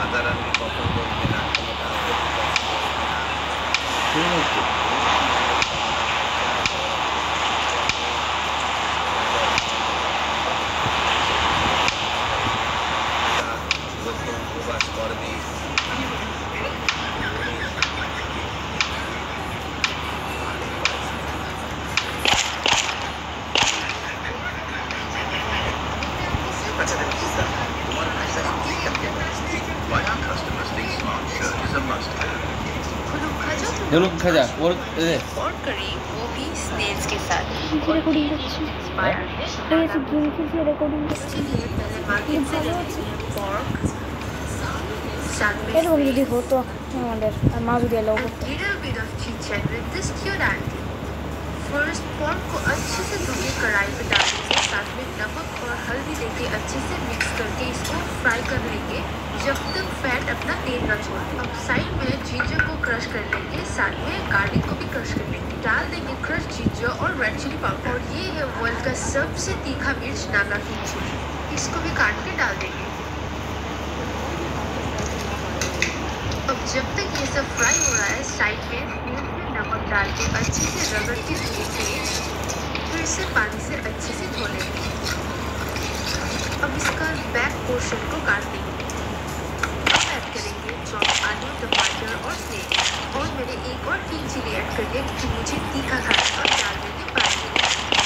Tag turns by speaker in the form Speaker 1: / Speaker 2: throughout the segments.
Speaker 1: রাজারানীর কখন বলবে না, কোনোটা আপত্তি করবে না।
Speaker 2: ঠিক আছে।
Speaker 1: উপবাস করবি।
Speaker 2: दोनों खा जा और
Speaker 3: करी वो भी स्नेल्स के साथ
Speaker 4: रिकॉर्डिंग करছি এই যে গেম খেলছি রেকর্ডিং করছি
Speaker 3: मार्केट से ले pork
Speaker 4: এরকম যদি হতো আমাদের আর মা যদি এলাও করতো
Speaker 3: little bit of chit chat with this cute auntie. First pork को अच्छे से धो के कढ़ाई में डालने के साथ में नमक और हल्दी देके अच्छे से मिक्स करके इसको फ्राई कर लेंगे जब तक फैट अपना तेल न छोड़े। अब साइड में जिंजर को क्रश कर लेंगे, साथ में गार्लिक को भी क्रश कर लेंगे। डाल देंगे क्रश जिंजर और रेड चिली पाउडर और ये है वर्ल्ड का सबसे तीखा मिर्च नागा किंग चिली, इसको भी काट के डाल देंगे। अब जब तक ये सब फ्राई हो रहा है साइड में नमक डाल के अच्छे से रगड़ के धो के फिर से पानी से अच्छे से धो लेंगे। अब इसका बैक पोर्शन को काट देंगे। अब ऐड करेंगे चॉप आलू, टमाटर और स्नेक और मैंने एक और ग्रीन चिली ऐड कर दिया क्योंकि मुझे तीखा खाना और डाल देंगे पानी।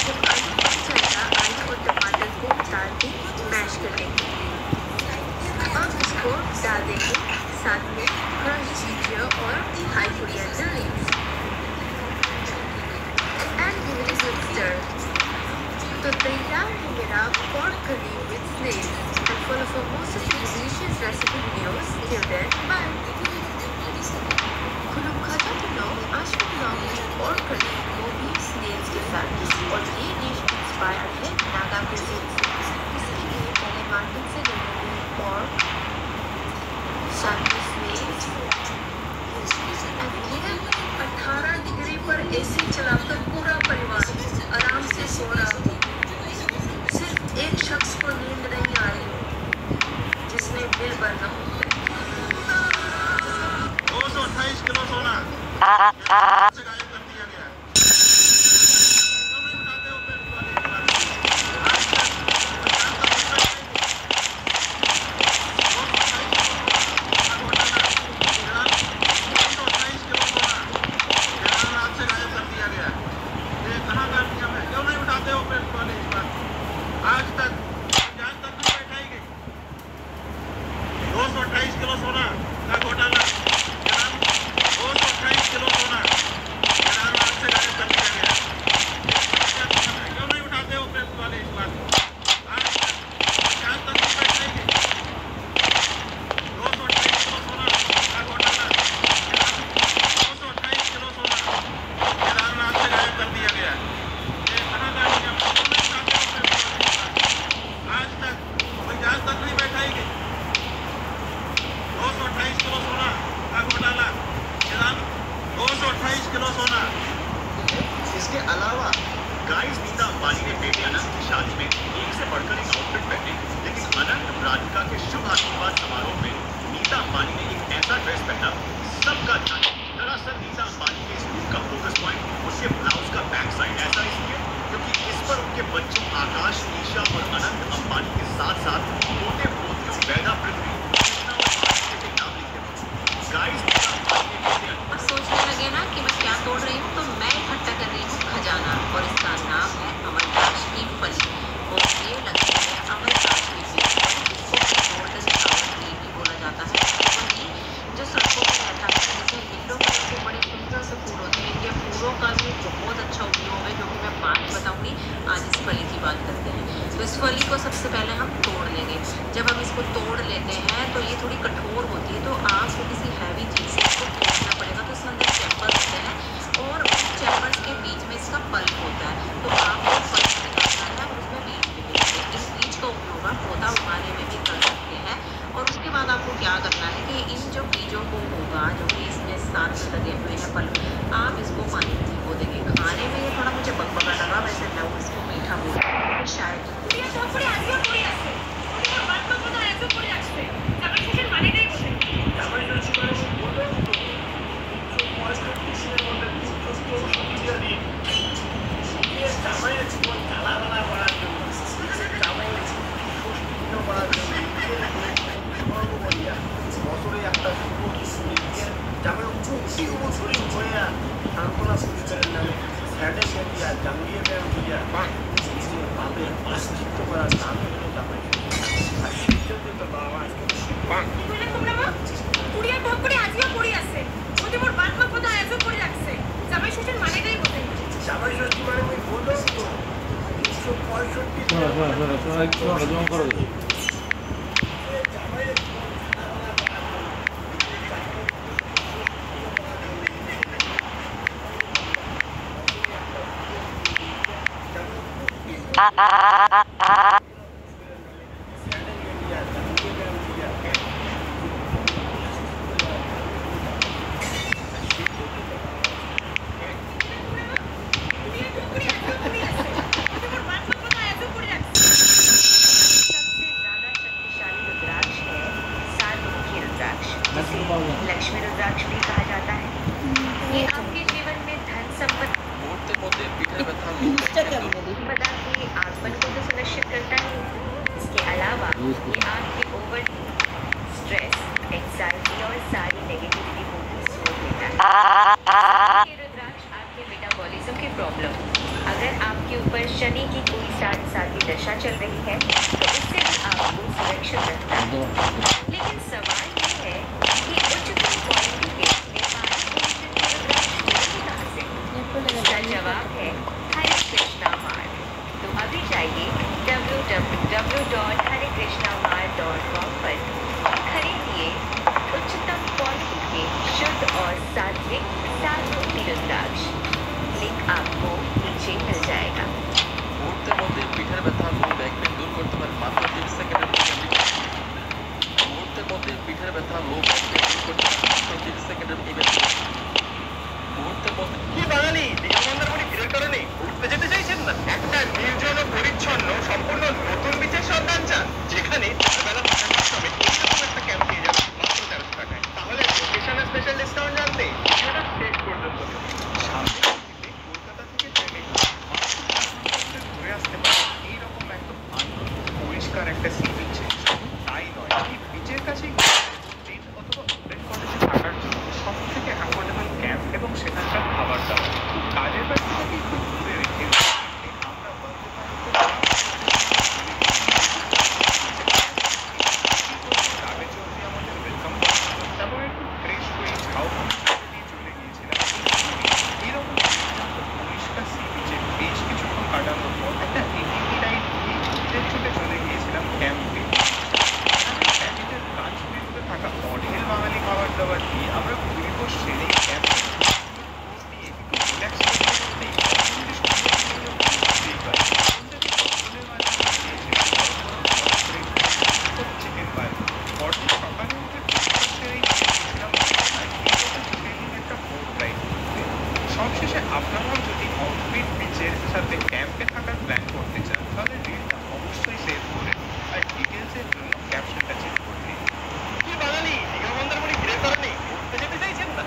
Speaker 3: जब आलू पक जाएगा आलू और टमाटर को डाल के मैश कर लेंगे। अब इसको डाल देंगे साथ में क्रश जिंजर और high coriander leaves and give it a good stir. तो तैयार है मेरा pork curry with snails and follow for more such delicious recipe videos. Till then, bye. खुलूम खाजा to know आज हम बनाएंगे pork curry वो भी snails के साथ और ये डिश इंस्पायर है नागा cuisine से। इसके लिए पहले मार्केट से ले लेंगे pork, साथ में snails and 18 डिग्री पर एसी चलाकर पूरा परिवार आराम से सो रहा हो। सिर्फ एक शख्स को नींद नहीं आ रही जिसने बिल भरना हो।
Speaker 1: 228 किलो सोना आज तक 228 किलो सोना का घोटाला, 228 किलो सोना हाथ से गायब कर दिया गया। क्यों नहीं उठाते हो प्रेस वाले इस बात? आज तक 228 किलो सोना का घोटाला, 228 किलो सोना हाथ से गायब कर दिया गया। आज तक कोई जांच तक नहीं बैठाएगी। 228 किलो सोना का घोटाला, 228 किलो सोना।
Speaker 5: इसके अलावा गाइस नीता अंबानी ने बेटे अनंत की शादी में एक से बढ़कर एक आउटफिट पहने, लेकिन अनंत राधिका के शुभ आशीर्वाद समारोह में नीता अंबानी ने एक ऐसा ड्रेस पहना सबका ध्यान। दरअसल नीता अंबानी के इस लुक का फोकस पॉइंट उसके ब्लाउज का बैक साइड ऐसा इसलिए क्योंकि इस पर उनके बच्चों आकाश, ईशा और अनंत अंबानी के साथ साथ पोते पोतियों वेदा, पृथ्वी, कृष्णा और आदित्य के नाम लिखे हुए। गाइस नीता अंबानी ने बेटे
Speaker 3: अब सोचने लगे ना कि मैं क्या तोड़ रही हूँ, तो मैं इकट्ठा कर रही हूँ खजाना और इसका नाम है अमरताज की फली और ये लगती है अमरताज की फली, जिसको गोल्डन फ्लावर ट्री भी बोला जाता है। वही जो सड़कों पर रहता है जैसे येलो कलर के बड़े सुंदर से फूल होते हैं, इनके फूलों का भी बहुत अच्छा उपयोग है जो कि मैं बाद में बताऊँगी। आज इस फली की बात करते हैं। तो इस फली को सबसे पहले हम तोड़ लेंगे। जब हम इसको तोड़ लेते हैं तो ये थोड़ी कठोर होती है, तो आपको किसी हैवी चीज़ से इसको तोड़ना पड़ेगा। तो इसके अंदर चैम्बर्स होते हैं और उन चैम्बर्स के बीच में इसका पल्प होता है, तो आपको पल्प निकालना है और उसमें बीज निकलेंगे। इस बीज का उपयोग आप पौधा उगाने में भी कर सकते हैं। और उसके बाद आपको क्या करना है कि इन जो बीजों को होगा जो कि इसमें साथ में लगे हुए हैं पल्प, आप इसको पानी में भिगो देंगे। खाने में ये थोड़ा मुझे बकबका लगा, वैसे मैं इसको मीठा बोलूँ शायद।
Speaker 6: পুড়িয়ে সব করে আসবে পুড়িয়ে আসবে পুড়িয়ে বাদ কথা না একদম পুড়িয়ে আসবে তারপর সেখানে মানে নেই বলে একটা যেমন উঁচু শরীর হয়ে সান্ত্বনা পুরস্কারের নামে স্যাডে দিয়া জাঙ্গিয়ে ব্যায়াম দিয়া পাপের প্রায়শ্চিত্ত করার নামে হলো জামাই আর সূর্যতে তো বাবা আজকে
Speaker 7: তোমরা মা কুড়িয়ার ভাগ করে আজিও পড়ে আছে ওদের মোর বাদ মা কথা আজও পড়ে রাখছে জামাই ষষ্ঠীর মানেটাই বলতে
Speaker 6: জামাই ষষ্ঠী মানে ওই বললো তো 165
Speaker 2: শোনো জমা করো
Speaker 3: लक्ष्मी रुद्राक्ष भी कहा जाता है। ये आपके जीवन में धन संपत्ति
Speaker 2: মুহূর্তের মধ্যে পিঠের ব্যথা
Speaker 3: पदार्थ के आगमन को तो सुनिश्चित करता है। इसके अलावा ये आपके ओवर स्ट्रेस, एंजाइटी और सारी नेगेटिविटी को भी सोख लेता है। ये रुद्राक्ष आपके मेटाबॉलिज्म की प्रॉब्लम, अगर आपके ऊपर शनि की कोई 7 साल की दशा चल रही है तो उससे भी आपको सुरक्षित रखता है। लेकिन सवाल ये है कि उच्चतम क्वालिटी के नेपाली ओरिजिन के रुद्राक्ष मिलेंगे कहाँ से? इसका जवाब है हरे कृष्णा मार्ट। तो अभी जाइए www.harekrishnamark.com पर खरीदिए उच्चतम क्वालिटी के शुद्ध और सात्विक सातमुखी रुद्राक्ष। लिंक आपको नीचे मिल जाएगा।
Speaker 2: মুহূর্তের মধ্যে পিঠের ব্যথা লো ব্যাক পেন দূর করতে পারে মাত্র 30 সেকেন্ডের মধ্যে। মুহূর্তের মধ্যে পিঠের ব্যথা লো ব্যাক পেন দূর করতে পারে মাত্র 30 সেকেন্ডের মধ্যে। মুহূর্তের মধ্যে
Speaker 5: কি বাঙালি দীঘামন্দারমণি ভিড়ের কারণে উঠতে যেতে চাইছেন না? একটা নির্জন ও পরিচ্ছন্ন সম্পূর্ণ নতুন বিচের সন্ধান চান, যেখানে ছোটবেলা থাকার সময় এরকম একটা ক্যাম্প পেয়ে যাবেন মাত্র 1300 টাকায়। তাহলে লোকেশনের স্পেশাল ডিসকাউন্ট জানতে ভিডিওটা শেষ পর্যন্ত দেখুন। সামনে কলকাতা থেকে ট্রেনে ঘুরে আসতে পারেন এইরকম একদম পরিষ্কার একটা সি বিচে। তাই নয়, এই বিচের কাছেই দিন অথবা স্টুডেন্ট কলেজে থাকার জন্য সব থেকে অ্যাফোর্ডেবল ক্যাম্প এবং সেখানকার খাবার দাবার। কাজের ব্যবসা থেকে একটু দূরে রেখে আমরা বলতে পারি রাবে চৌধুরী আমাদের ওয়েলকাম করেছিল, তারপর একটু ফ্রেশ হয়ে ঝাউ দিয়ে চলে গিয়েছিলাম। এরকম পরিষ্কার সি বিচে বেশ কিছুক্ষণ কাটানোর পর একটা এটিভি রাইড নিয়ে নিজের ছুটে চলে গিয়েছিলাম ক্যাম্পে। প্যাকেটের কাজ মেনুতে থাকা অঢেল বাঙালি খাবার দাবার দিয়ে আমরা ঘুরিব সেরে ক্যাম্পে দিয়ে একটু রিল্যাক্স করতে চিকেন পাই পরদিন সকালে উঠে একটা বোট রাইড করতে। সবশেষে আপনারাও যদি আউটফিট বিচের সাথে ক্যাম্পে থাকার প্ল্যান করতে চান তাহলে রিলটা অবশ্যই সেভ করে আর ডিটেলসের জন্য ক্যাপশনটা চেক করে নিন। কি বাঙালি দীঘামন্দারমণি ভিড়ের কারণে উঠতে যেতে চাইছেন না?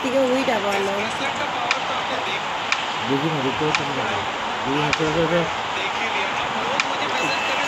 Speaker 8: থেকে ওইটা বলো।
Speaker 9: देखी ना देखो तो ये है तो
Speaker 1: देख ही लिया अब लोग मुझे मैसेज कर रहे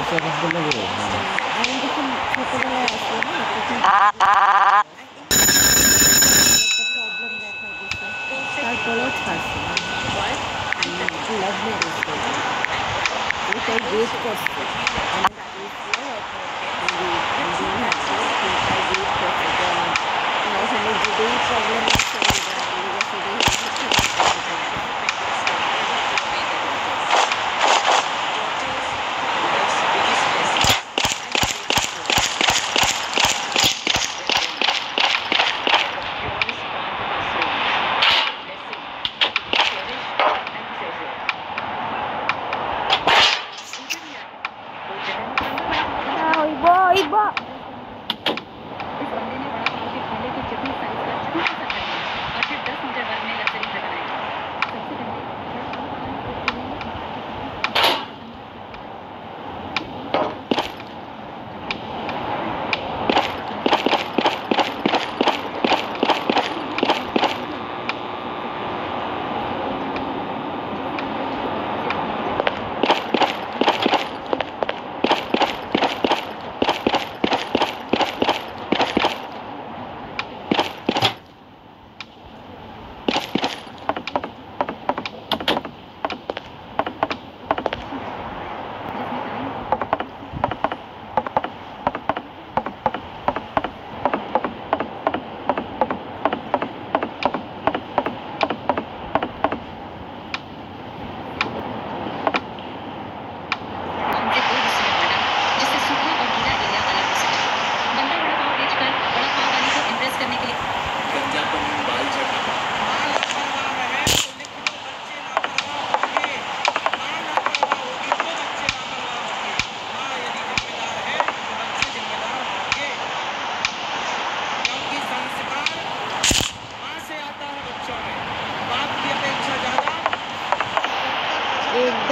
Speaker 1: सर इतना पावरफुल मैसेज आपने बनाया कैसे इसका सबसे जिम्मेवार कोई और जिम्मेवार नहीं कल तो नहीं किसी को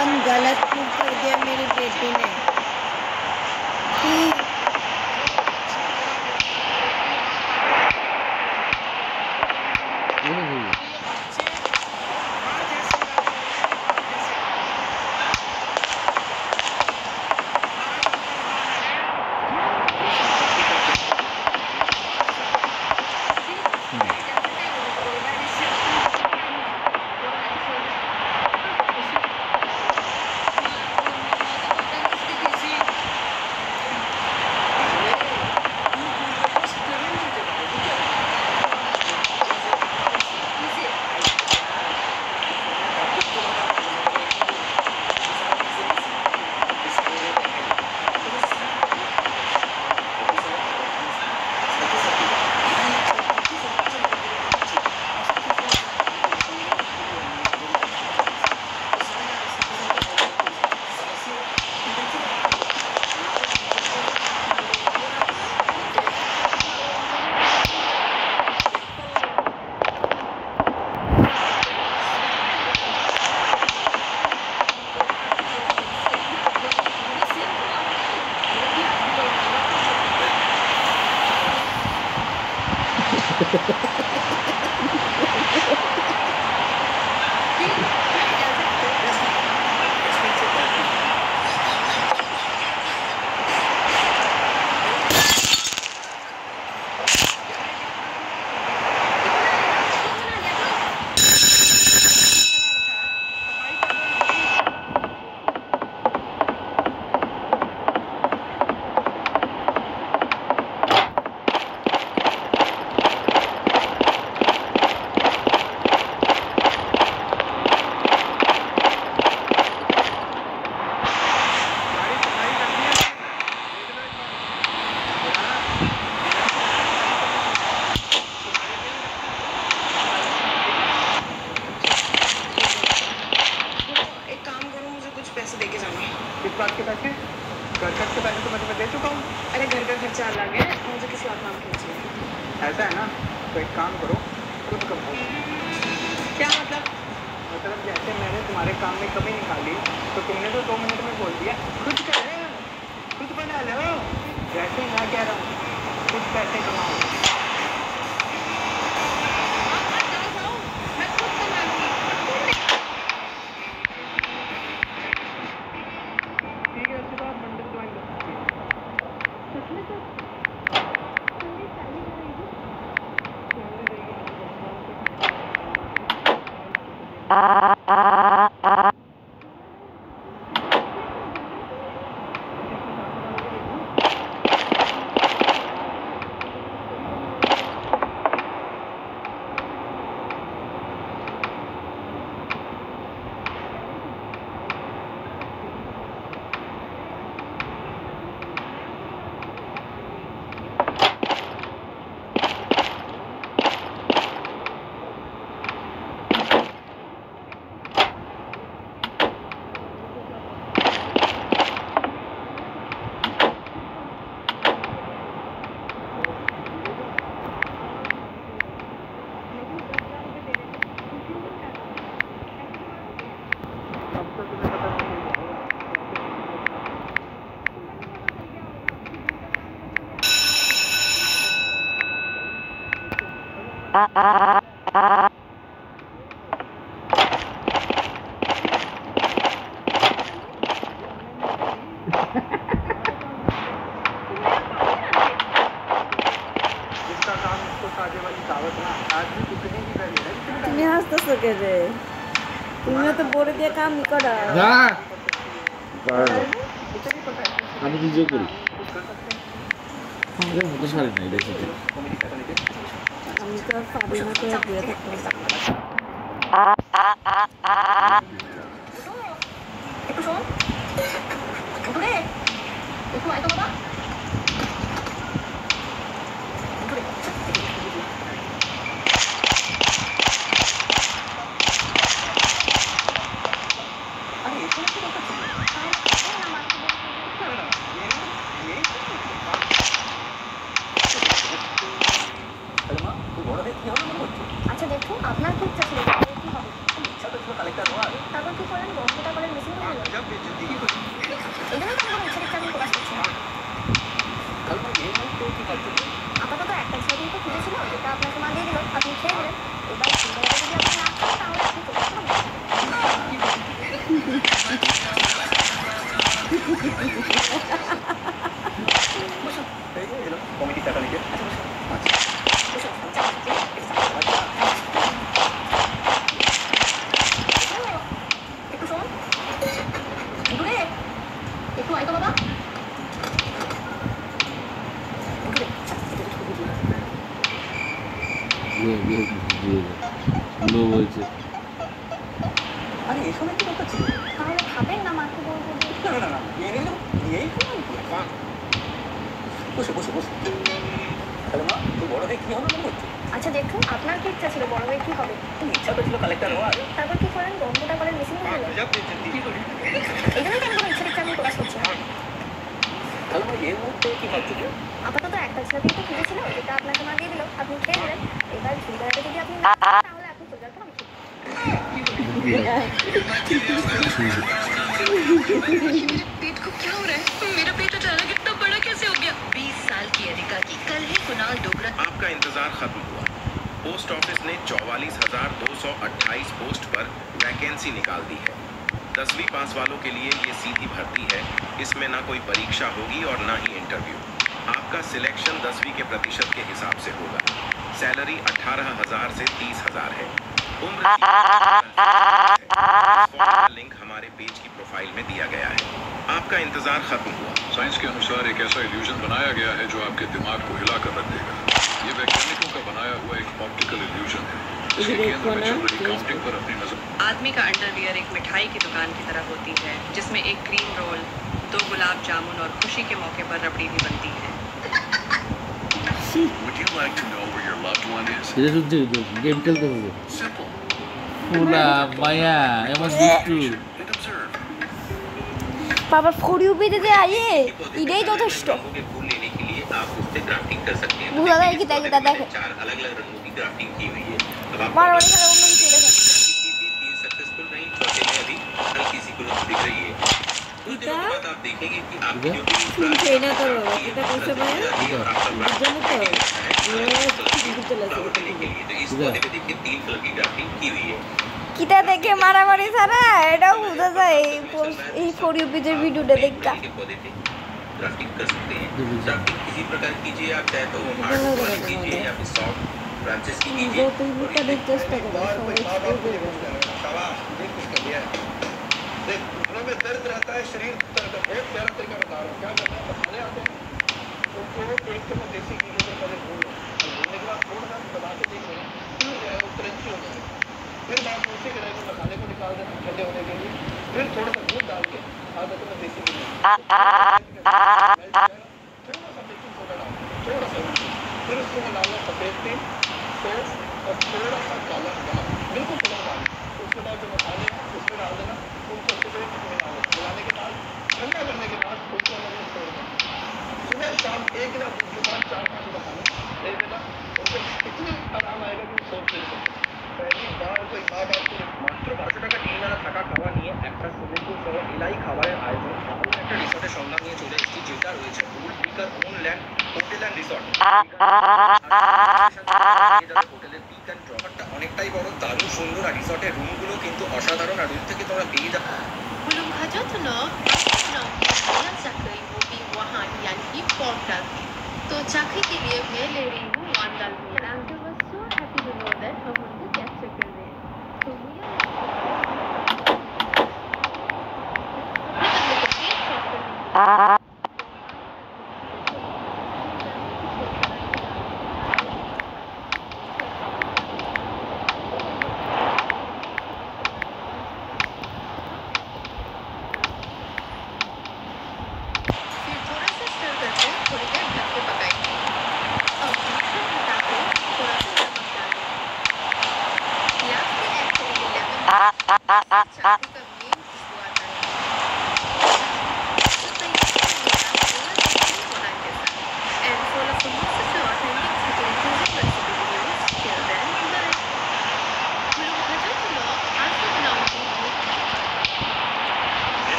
Speaker 4: एकदम गलत चीज कर दिया मेरी बेटी ने। ठीक
Speaker 1: बात के पैसे घर खर्च के पैसे तो मैं तुम्हें दे चुका हूँ।
Speaker 7: अरे घर का खर्चा अलग है, मुझे किसी और काम के चाहिए।
Speaker 1: ऐसा है ना, तो एक काम करो, खुद कमाओ।
Speaker 7: क्या मतलब?
Speaker 1: मतलब जैसे मैंने तुम्हारे काम में कमी निकाली तो तुमने तो 2 मिनट में बोल दिया खुद कर खुद बना लो। जैसे मैं कह रहा हूँ खुद पैसे कमाओ।
Speaker 4: तुमने तो बोल दिया काम नहीं करा।
Speaker 9: আমি নিজে করি আমাদের মতো সারি নাই দেখি
Speaker 4: আমি তো আর পারি না করে ঘুরে থাকতে
Speaker 7: একটু শোন উঠে একটু আয় তো বাবা
Speaker 8: আচ্ছা দেখো আপনার কি ইচ্ছা ছিল কি হবে তারপর কি করলেন বন্ধটা করেন মিসিং
Speaker 1: गजब बेइज्जती की
Speaker 4: এজন্যই তো আমার ইচ্ছাটা আমি প্রকাশ করছি না। আপাতত একটা ছবি তো খুঁজেছিল যেটা আপনাকে মা দিয়ে দিল, আপনি খেয়ে নিলেন। এবার ছেলেবেলাটা যদি আপনি না খান তাহলে আপনি চলে যাবেন।
Speaker 6: কমিটির টাকা লিখে
Speaker 4: একটু শোন, দূরে একটু আয় তো বাবা।
Speaker 9: বলছে
Speaker 6: আরে এই সময় কি দরকার ছিল?
Speaker 4: তাহলে খাবেন না মাকে বলবো যে
Speaker 6: না না না এই নিলাম এই বসে বসে বসে তাহলে মা তুই বড় হয়ে কি হবে মনে হচ্ছে?
Speaker 4: আচ্ছা দেখুন, আপনার কি ইচ্ছা ছিল বড় হয়ে কি হবে?
Speaker 6: ইচ্ছা তো ছিল কালেক্টর হওয়ার।
Speaker 4: তারপর কি করেন? বন্ধুটা করেন মিসিং হয়ে গেল।
Speaker 1: गजब बेइज्जती की
Speaker 4: এই জন্যই তো আমি কোনো ইচ্ছা আমি প্রকাশ করছি না।
Speaker 6: তাহলে মা এই মুহূর্তে কি ভাবছো তুমি?
Speaker 4: আপাতত একটা ছবি তো খুঁজেছিল যেটা আপনাকে মা দিয়ে দিল, আপনি খেয়ে নিলেন। এবার ছেলেবেলাটা যদি আপনি না খান তাহলে আপনি চলে যাবেন।
Speaker 3: पेट को क्या हो रहा है? मेरा पेट अचानक इतना बड़ा कैसे हो गया? 20 साल की अनिका की कल ही कुणाल डोगरा
Speaker 5: आपका इंतजार खत्म हुआ। पोस्ट ऑफिस ने 44,228 पोस्ट पर वैकेंसी निकाल दी है। 10वीं पास वालों के लिए ये सीधी भर्ती है। इसमें ना कोई परीक्षा होगी और ना ही इंटरव्यू। आपका सिलेक्शन 10वीं के प्रतिशत के हिसाब से होगा। सैलरी 18,000 से 30,000 है। उम्र की लिंक हमारे पेज की प्रोफाइल में दिया गया है। आपका इंतजार खत्म हुआ।
Speaker 8: साइंस के अनुसार एक ऐसा इल्यूजन बनाया गया है जो आपके दिमाग को हिला कर रख देगा। ये वैज्ञानिकों का बनाया हुआ एक ऑप्टिकल इल्यूजन है। इसके केंद्र में चल रही काउंटिंग पर अपनी नजर।
Speaker 10: आदमी का अंडरवियर एक मिठाई की दुकान की तरह होती है जिसमें एक क्रीम रोल, 2 गुलाब जामुन और खुशी के मौके पर रबड़ी भी बनती है।
Speaker 8: Would you like to know where your loved one is?
Speaker 9: এটা শুনছি গেম খেলতে হবে
Speaker 8: Simple.
Speaker 9: ওলা মায়া এমন দুষ্টু
Speaker 8: And observe.
Speaker 4: বাবা ফরিউ পেতে দে আয়ে এটাই যথেষ্ট।
Speaker 5: रंगों के फूल लेने के लिए आप उससे ग्राफ्टिंग कर सकते हैं।
Speaker 4: बुरा है कि देखो, देखो।
Speaker 5: 4 अलग-अलग रंगों की ग्राफ्टिंग की हुई है। अब आप
Speaker 4: বারবার এখানে অন্য কিছু দেখেন।
Speaker 5: 3 सक्सेसफुल रही, चौथे में अभी हल्की सी ग्रोथ दिख रही है। कुछ दिनों के बाद आप देखेंगे कि आपकी जो भी
Speaker 11: শুনছে না তো বাবা এটা কইছে ভাই জানো তো
Speaker 5: तो इस पौधे में देखिए 3 कलर की ग्राफ्टिंग की हुई है।
Speaker 4: কিটা দেখে মারামারি ছাড়া এটাও বোঝা যায় এই ফরিউ পেজের ভিডিওটা দেখা।
Speaker 5: के पौधे पे ग्राफ्टिंग कर सकते हैं। ग्राफ्टिंग किसी प्रकार कीजिए, आप चाहे तो हार्ड वाली कीजिए या फिर सॉफ्ट ब्रांचेस की कीजिए।
Speaker 11: চেষ্টা করো
Speaker 1: शाबाश, देख कुछ कर दिया। देख घुटनों में दर्द रहता है, शरीर दर्द है। बहुत प्यारा तरीका बता रहा हूँ। क्या करना है, मसाले आते हैं उनको एक चम्मच देसी घी के पहले भून लो। भूनने के बाद थोड़ा सा दबा के देख लेना, फिर जो है वो क्रंची हो जाएगा। फिर बाद में उसी कढ़ाई में मसाले को निकाल देना ठंडे होने के लिए। फिर थोड़ा सा दूध डाल के आधा चम्मच देसी घी थोड़ा सा बेकिंग सोडा डालो, थोड़ा सा। फिर उसको डालना सफेद तिल, सौंफ और थोड़ा सा काला नमक, बिल्कुल थोड़ा डालना। उसके बाद जो मसाले हैं उसमें डाल देना, उनको अच्छे से मिलाना। मिलाने के बाद ठंडा करने के बाद उसको अलग अलग छोड़ देना। सुबह शाम एक गिलास दूध के साथ 4-5 मसाले दे देना। उनको इतनी आराम आएगा कि सोच नहीं सकते। पहली बार कोई মা বাপ মাত্র 1200 টাকা নিয়ে না থাকা খাওয়া নিয়ে একটা সুইমিং পুল সহ এলাই খাবারের আয়োজন আমরা একটা রিসর্টের সন্ধান নিয়ে চলে এসেছি, যেটা রয়েছে old picker on land hotel and resort. হোটেলের পিক অ্যান্ড ড্রপারটা অনেকটাই বড়, দারুণ সুন্দর। আর রিসর্টের রুমগুলো কিন্তু অসাধারণ। আর রুম থেকে তোমরা পেয়ে যাবে
Speaker 3: belum aja tenang, yang Zakri वो भी वहाँ यानी कि पोर्टल। तो Zakri के लिए मैं ले रही हूँ 1 Dalmia. Uncle was so happy to know that हम उनको कैप्चर कर रहे हैं। तो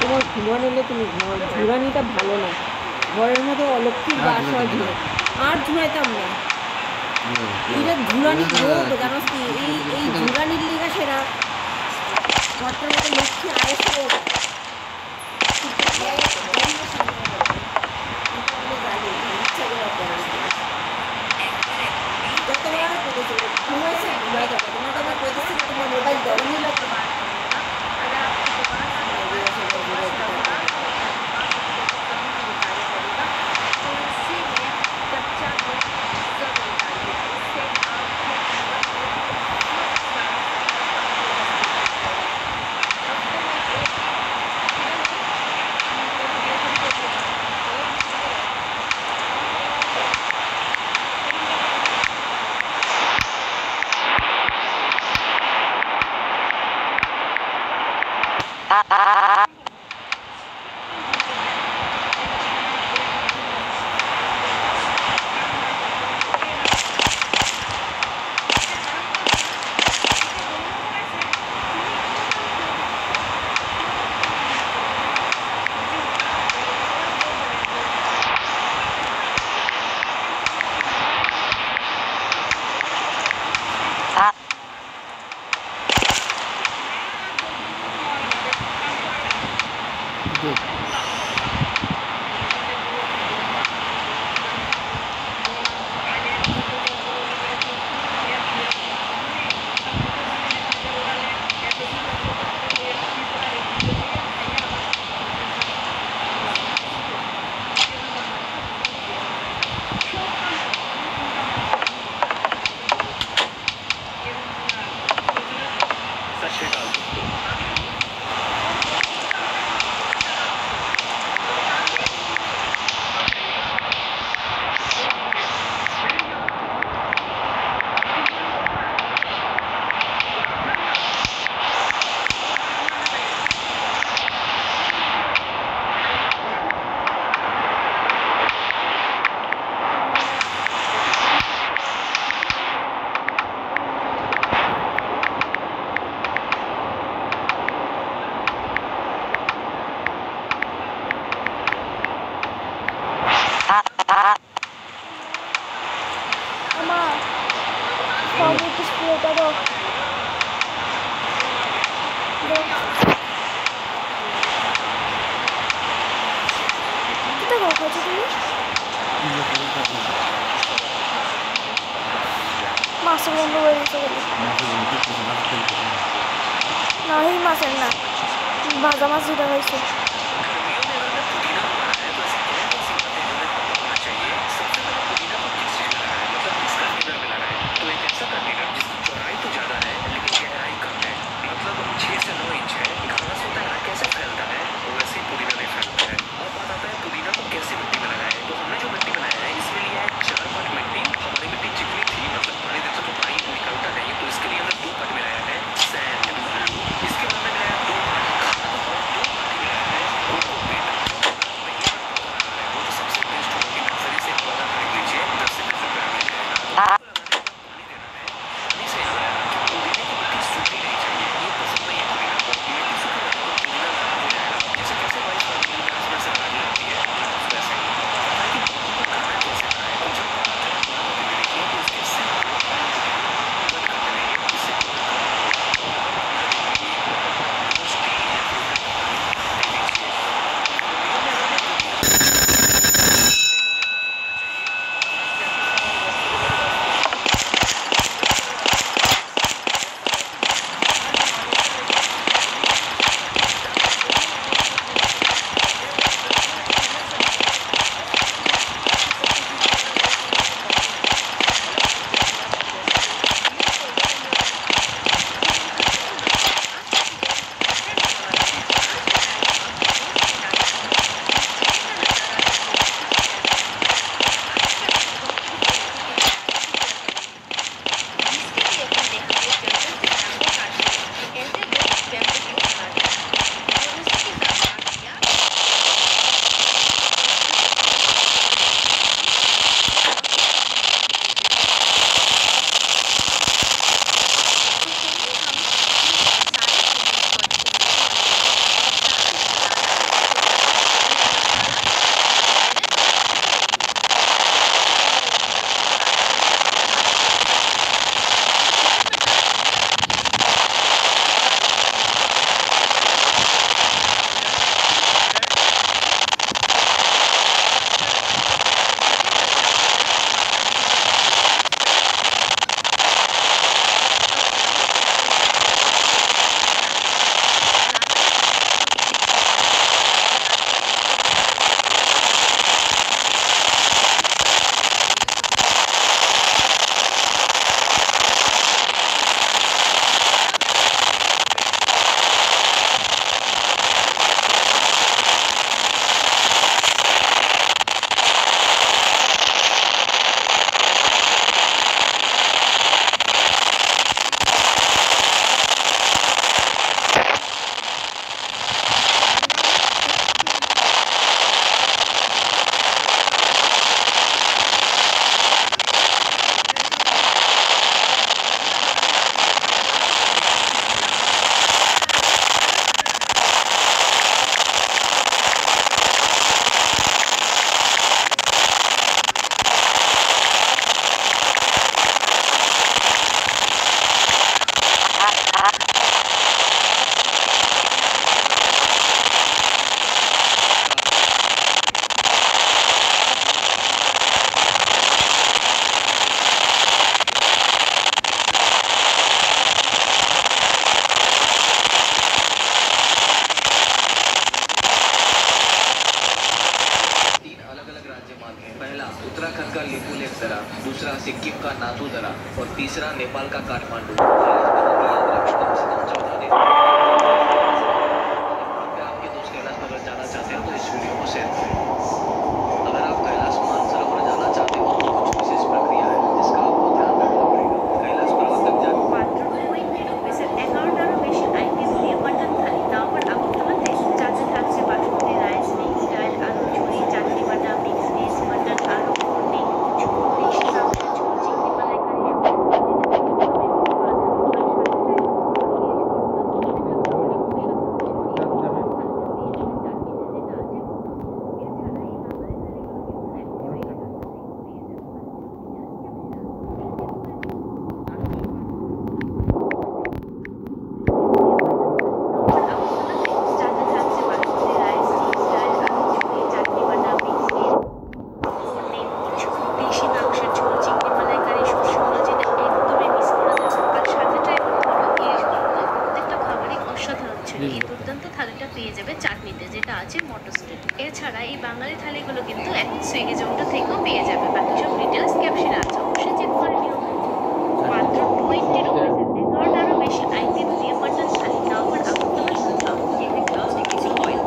Speaker 11: তোমার ঘুমা নিলে তুমি ঘুমাও, ঝুড়ানিটা ভালো না, ঘরের মধ্যে অলক্ষী বাস হয় ঝুড়ে, আর ঝুড়াইতাম না। এটা ঝুড়ানি রোগ জানোস কি, এই ঝুড়ানির লিগা সেরা ঘরটার মধ্যে লক্ষ্মী আয়েস রোগ তোমার মোবাইল দরকার লাগবে।
Speaker 4: মাছে বন্ধ হয়ে গেছে না এই মাছের না ভাজা মাছ যেটা খাইছে
Speaker 12: दूसरा सिक्किम का नाथू दरा और तीसरा नेपाल का काठमांडू। आपके दोस्त कैलाश नगर जाना चाहते हैं तो इस वीडियो को शेयर करें। अगर आप कैलाश मानसरोवर जाना चाहते हो तो कुछ विशेष प्रक्रिया है जिसका आपको ध्यान रखना पड़ेगा। कैलाश पर्वत तक जाने
Speaker 13: এছাড়া এই বাঙালি থালিগুলো কিন্তু এখন সুইগি জোম্যাটো থেকেও পেয়ে যাবে। বাকি সব ডিটেলস ক্যাপশনে আছে, অবশ্যই চেক করে নিও। মাত্র 20 রুপিসে 11টারও বেশি আইটেম দিয়ে মাটন থালি, তাও আবার আগরতলা সুলতান যেখানে প্লাস্টিক কিছু অয়েল।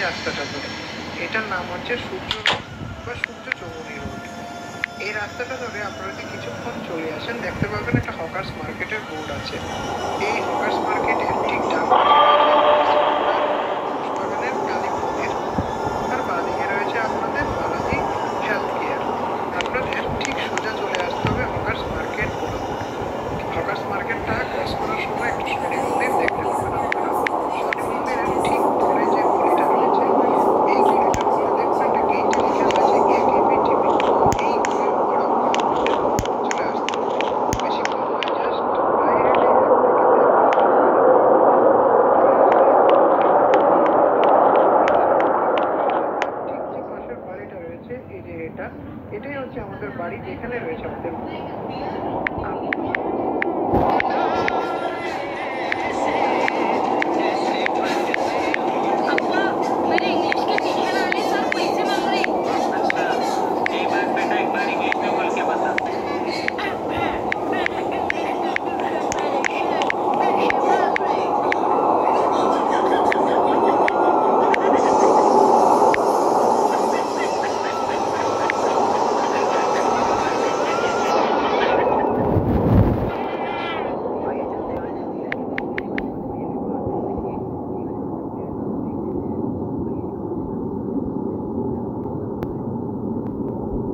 Speaker 1: রাস্তাটা ধরে, এটার নাম হচ্ছে সূর্য রোড বা সূর্য চৌমুহনী রোড। এই রাস্তাটা ধরে আপনারা যদি কিছুক্ষণ চলে আসেন দেখতে পাবেন একটা হকার্স মার্কেটের বোর্ড আছে। এই হকার্স মার্কেটের ঠিক ডান পাশে